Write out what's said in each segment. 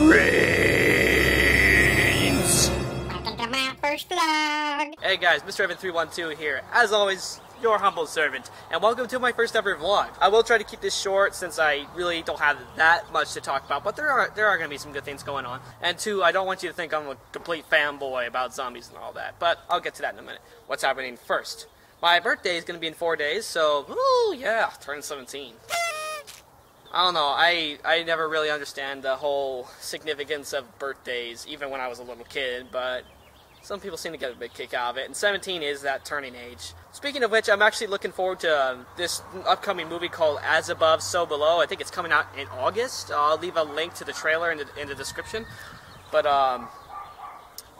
trains. Welcome to my first vlog. Hey guys, Mr. Evan312 here. As always, your humble servant, and welcome to my first ever vlog. I will try to keep this short since I really don't have that much to talk about, but there are going to be some good things going on. And two, I don't want you to think I'm a complete fanboy about zombies and all that, but I'll get to that in a minute. What's happening first? My birthday is going to be in 4 days, so, ooh, yeah, turn 17. I don't know, I never really understand the whole significance of birthdays, even when I was a little kid, but some people seem to get a big kick out of it, and 17 is that turning age. Speaking of which, I'm actually looking forward to this upcoming movie called As Above, So Below. I think it's coming out in August. I'll leave a link to the trailer in the description. But, I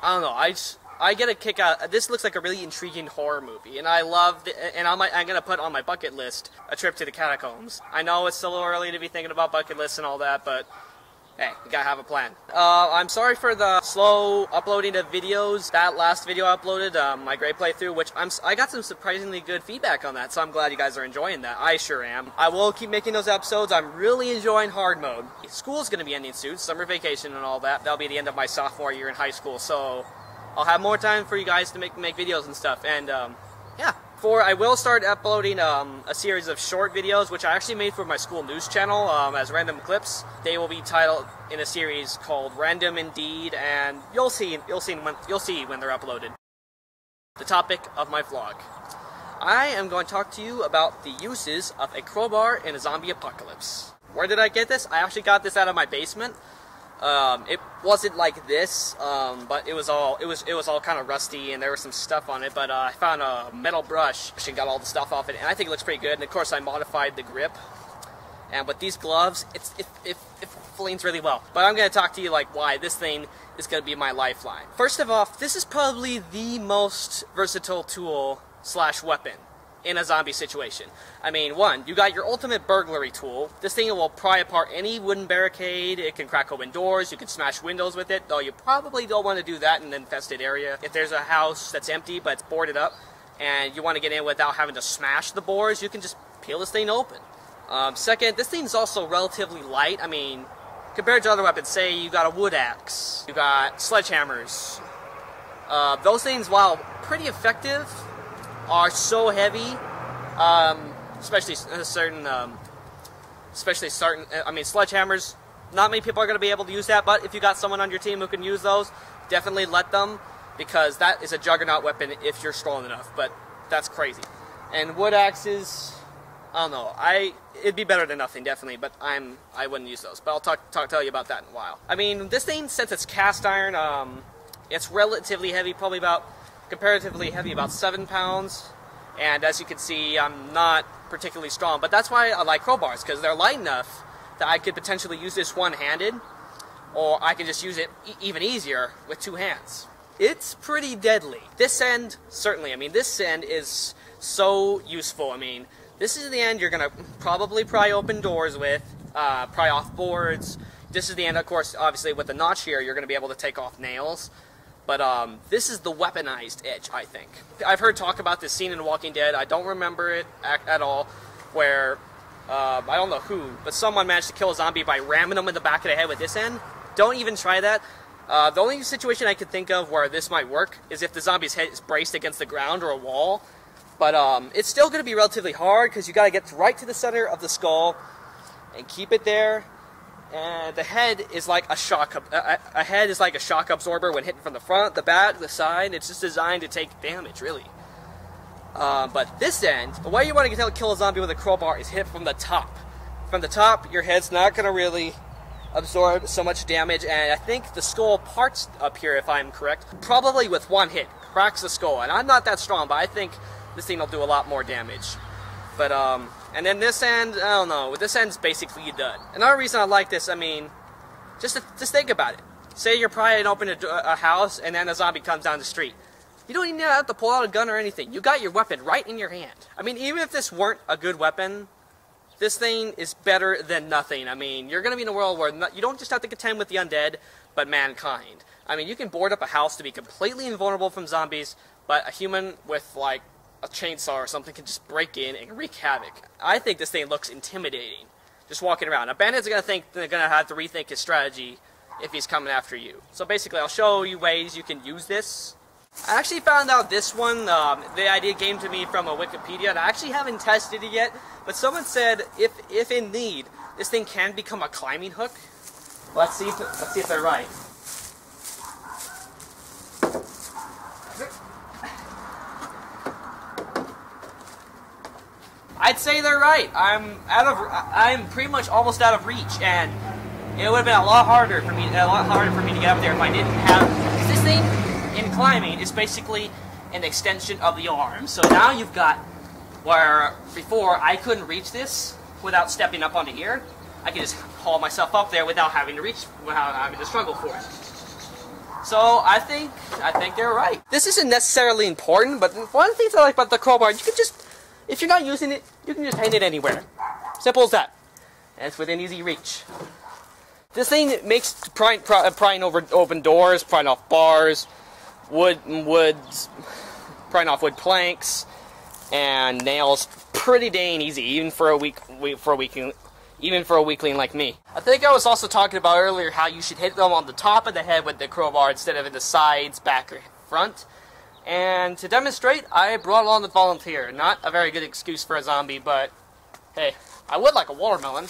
don't know, I get a kick out. This looks like a really intriguing horror movie, and I love and I'm going to put on my bucket list a trip to the catacombs. I know it's still a little early to be thinking about bucket lists and all that, but hey, you gotta have a plan. I'm sorry for the slow uploading of videos. That last video I uploaded, my grade playthrough, which I got some surprisingly good feedback on that, so I'm glad you guys are enjoying that. I sure am. I will keep making those episodes. I'm really enjoying hard mode. School's gonna be ending soon, summer vacation and all that. That'll be the end of my sophomore year in high school, so I'll have more time for you guys to make videos and stuff, and yeah. I will start uploading a series of short videos, which I actually made for my school news channel as random clips. They will be titled in a series called Random Indeed, and you'll see when they're uploaded. The topic of my vlog. I am going to talk to you about the uses of a crowbar in a zombie apocalypse. Where did I get this? I actually got this out of my basement. It wasn't like this, but it was all kind of rusty, and there was some stuff on it, but I found a metal brush and got all the stuff off it, and I think it looks pretty good, and of course I modified the grip, and with these gloves, it flings really well. But I'm going to talk to you like why this thing is going to be my lifeline. First of all, this is probably the most versatile tool / weapon in a zombie situation. I mean, one, you got your ultimate burglary tool. This thing will pry apart any wooden barricade. It can crack open doors. You can smash windows with it, though you probably don't want to do that in an infested area. If there's a house that's empty but it's boarded up and you want to get in without having to smash the boards, you can just peel this thing open. Second, this thing's also relatively light. I mean, compared to other weapons, say you got a wood axe, you got sledgehammers. Those things, while pretty effective, are so heavy, especially certain, I mean, sledgehammers, not many people are going to be able to use that, but if you got someone on your team who can use those, definitely let them, because that is a juggernaut weapon if you're strong enough, but that's crazy. And wood axes, I don't know, it'd be better than nothing, definitely, but I wouldn't use those, but I'll tell you about that in a while. I mean, this thing, since it's cast iron, it's relatively heavy, probably comparatively heavy, about 7 pounds, and as you can see, I'm not particularly strong, but that's why I like crowbars, because they're light enough that I could potentially use this one-handed, or I can just use it even easier with 2 hands. It's pretty deadly. This end, certainly, I mean, this end is so useful. I mean, this is the end you're going to probably pry open doors with, pry off boards. This is the end, of course, obviously, with the notch here, you're going to be able to take off nails. But this is the weaponized edge, I think. I've heard talk about this scene in The Walking Dead. I don't remember it at all, where, I don't know who, but someone managed to kill a zombie by ramming them in the back of the head with this end. Don't even try that. The only situation I could think of where this might work is if the zombie's head is braced against the ground or a wall. But it's still going to be relatively hard, because you got to get right to the center of the skull and keep it there. And the head is like a shock absorber when hitting from the front, the back, the side. It's just designed to take damage, really. But this end, the way you want to kill a zombie with a crowbar is hit from the top. From the top, your head's not going to really absorb so much damage, and I think the skull parts up here, if I'm correct, probably with one hit, cracks the skull. And I'm not that strong, but I think this thing will do a lot more damage. But, and then this end, I don't know, this end's basically done. Another reason I like this, I mean, just think about it. Say you're prying open a house, and then a zombie comes down the street. You don't even have to pull out a gun or anything. You got your weapon right in your hand. I mean, even if this weren't a good weapon, this thing is better than nothing. I mean, you're going to be in a world where you don't just have to contend with the undead, but mankind. I mean, you can board up a house to be completely invulnerable from zombies, but a human with, like, a chainsaw or something can just break in and wreak havoc. I think this thing looks intimidating, just walking around. A bandit's gonna think they're gonna have to rethink his strategy if he's coming after you. So basically, I'll show you ways you can use this. I actually found out this one, the idea came to me from a Wikipedia, and I actually haven't tested it yet, but someone said if in need, this thing can become a climbing hook. Let's see if they're right. I'd say they're right. I'm pretty much almost out of reach, and it would have been a lot harder for me to get up there if I didn't have. Because this thing in climbing is basically an extension of the arm. So now you've got where before I couldn't reach this without stepping up onto here. I could just haul myself up there without having to reach, without having to struggle for it. So I think they're right. This isn't necessarily important, but one of the things I like about the crowbar, you can just, if you're not using it, you can just hang it anywhere. Simple as that. And it's within easy reach. This thing makes prying over open doors, prying off bars, woods, prying off wood planks, and nails pretty dang easy, even for a weakling like me. I think I was also talking about earlier how you should hit them on the top of the head with the crowbar instead of in the sides, back, or front. And to demonstrate, I brought along the volunteer. Not a very good excuse for a zombie, but hey, I would like a watermelon.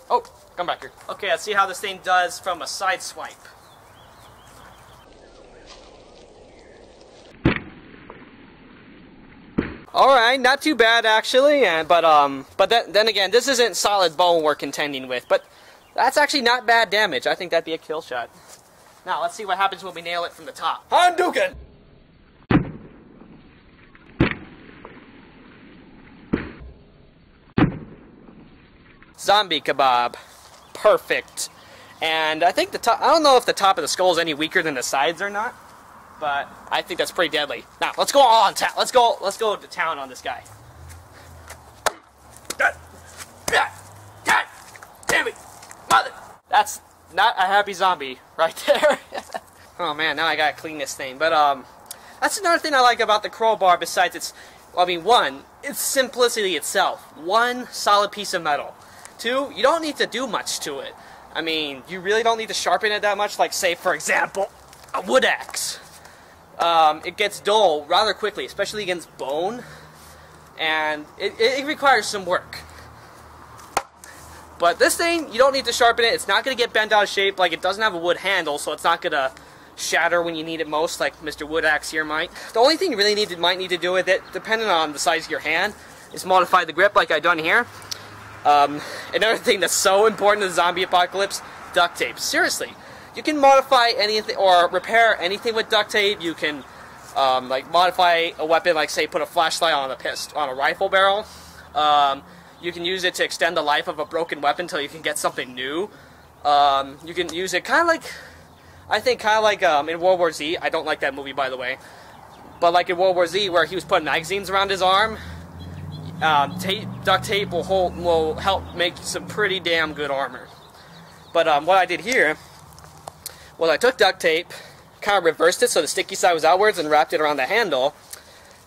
Oh, come back here. Okay, let's see how this thing does from a side swipe. Alright, not too bad actually, but then again, this isn't solid bone we're contending with, but that's actually not bad damage. I think that'd be a kill shot. Now, let's see what happens when we nail it from the top. Hadouken! Zombie kebab. Perfect. And I think the top, I don't know if the top of the skull is any weaker than the sides or not, but I think that's pretty deadly. Now, let's go on tap. Let's go to town on this guy. God damn it, mother. That's not a happy zombie right there. Oh man, now I gotta clean this thing. But that's another thing I like about the crowbar besides its, I mean, one, its simplicity itself. One solid piece of metal. Two, you don't need to do much to it. I mean, you really don't need to sharpen it that much, like say, for example, a wood axe. It gets dull rather quickly, especially against bone, and it requires some work. But this thing, you don't need to sharpen it. It's not going to get bent out of shape. Like, it doesn't have a wood handle, so it's not going to shatter when you need it most, like Mr. Wood Axe here might. The only thing you really might need to do with it, depending on the size of your hand, is modify the grip like I've done here. Another thing that's so important in the zombie apocalypse, duct tape. Seriously, you can modify anything or repair anything with duct tape. You can like modify a weapon, like say put a flashlight on a rifle barrel. You can use it to extend the life of a broken weapon until you can get something new. You can use it kind of like, I think kind of like in World War Z. I don't like that movie, by the way. But like in World War Z, where he was putting magazines around his arm. Duct tape will help make some pretty damn good armor. But what I did here was I took duct tape, kind of reversed it so the sticky side was outwards, and wrapped it around the handle.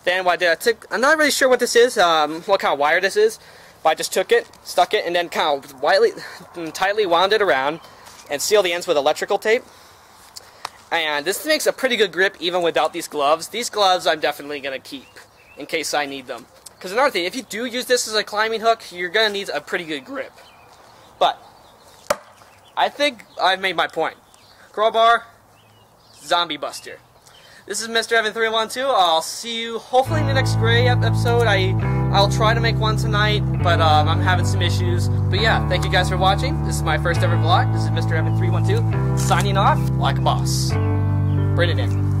Then what I did, I'm not really sure what this is, what kind of wire this is, but I just took it, stuck it, and then kind of tightly wound it around and sealed the ends with electrical tape. And this makes a pretty good grip even without these gloves. These gloves I'm definitely going to keep in case I need them. Because another thing, if you do use this as a climbing hook, you're going to need a pretty good grip. But I think I've made my point. Crowbar, zombie buster. This is Mr. Evan 312. I'll see you hopefully in the next Gray episode. I'll try to make one tonight, but I'm having some issues. But yeah, thank you guys for watching. This is my first ever vlog. This is Mr. Evan 312 signing off like a boss. Bring it in.